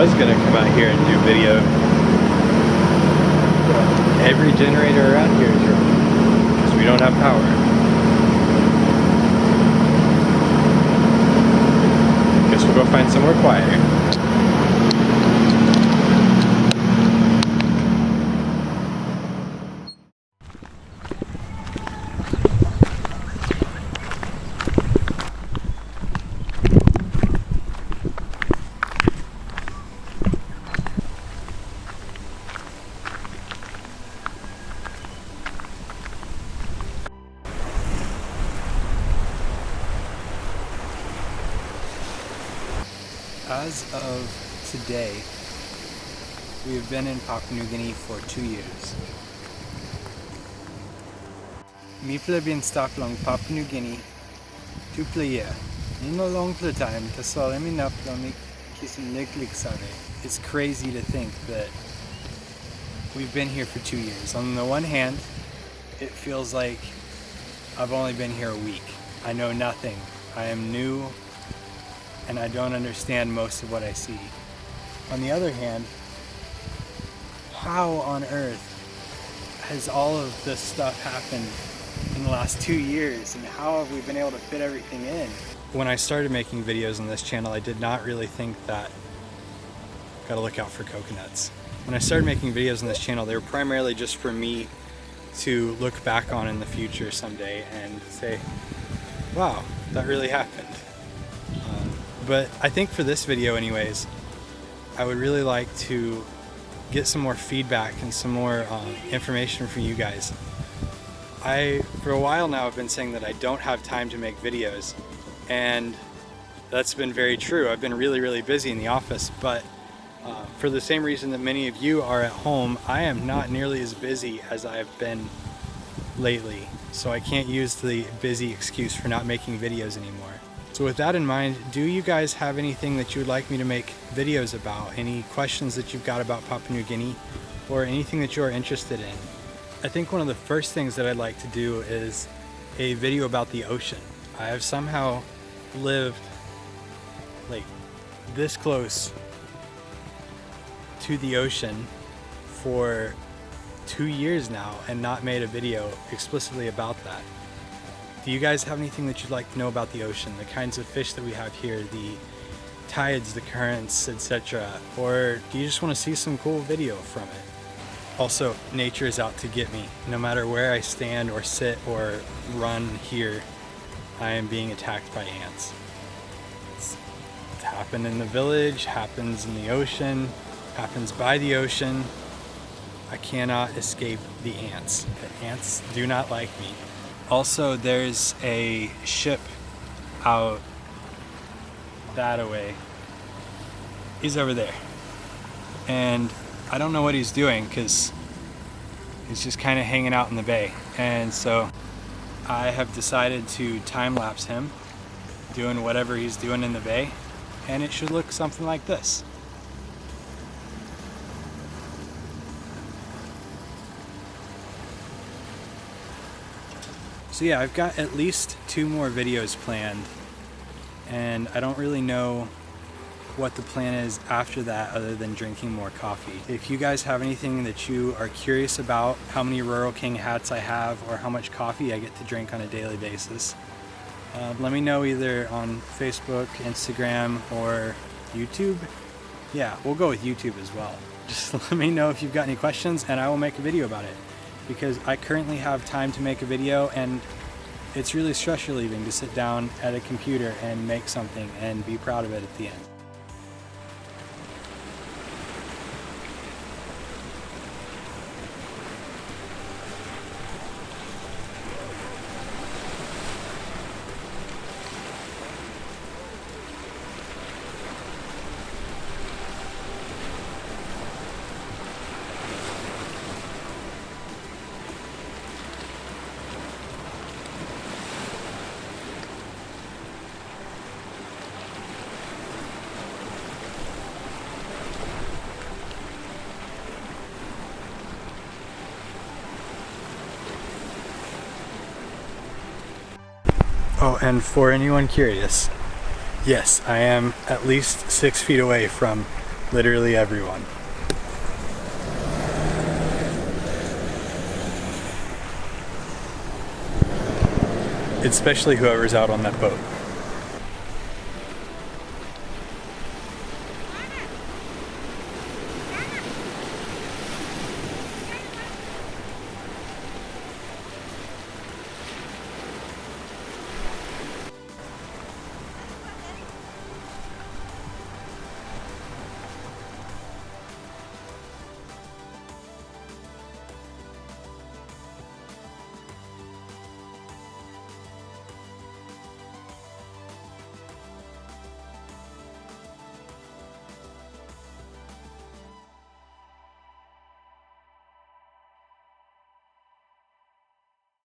was gonna come out here and do video. Every generator around here is running because we don't have power. Guess we'll go find somewhere quieter. As of today, we have been in Papua New Guinea for 2 years. Mi ple bien stuck long Papua New Guinea 2 year. No long ple time to sol emi nap mi kisim niklik save. It's crazy to think that we've been here for 2 years. On the one hand, it feels like I've only been here a week. I know nothing. I am new and I don't understand most of what I see. On the other hand, how on earth has all of this stuff happened in the last 2 years, and how have we been able to fit everything in? When I started making videos on this channel, I did not really think that, gotta look out for coconuts. When I started making videos on this channel, they were primarily just for me to look back on in the future someday and say, wow, that really happened. But I think for this video anyways, I would really like to get some more feedback and some more information from you guys. For a while now, I've been saying that I don't have time to make videos, and that's been very true. I've been really busy in the office, but for the same reason that many of you are at home, I am not nearly as busy as I've been lately, so I can't use the busy excuse for not making videos anymore. So with that in mind, do you guys have anything that you would like me to make videos about? Any questions that you've got about Papua New Guinea, or anything that you're interested in? I think one of the first things that I'd like to do is a video about the ocean. I have somehow lived like this close to the ocean for 2 years now and not made a video explicitly about that. Do you guys have anything that you'd like to know about the ocean, the kinds of fish that we have here, the tides, the currents, etc.? Or do you just want to see some cool video from it? Also, nature is out to get me. No matter where I stand or sit or run here, I am being attacked by ants. It's happened in the village, happens in the ocean, happens by the ocean. I cannot escape the ants. The ants do not like me. Also, there's a ship out that away. He's over there. And I don't know what he's doing because he's just kind of hanging out in the bay. And so I have decided to time-lapse him doing whatever he's doing in the bay, and it should look something like this. So yeah, I've got at least 2 more videos planned, and I don't really know what the plan is after that other than drinking more coffee. If you guys have anything that you are curious about, how many Rural King hats I have, or how much coffee I get to drink on a daily basis, let me know either on Facebook, Instagram, or YouTube. Yeah, we'll go with YouTube as well. Just let me know if you've got any questions and I will make a video about it. Because I currently have time to make a video, and it's really stress relieving to sit down at a computer and make something and be proud of it at the end. Oh, and for anyone curious, yes, I am at least 6 feet away from Literally everyone. Especially whoever's out on that boat.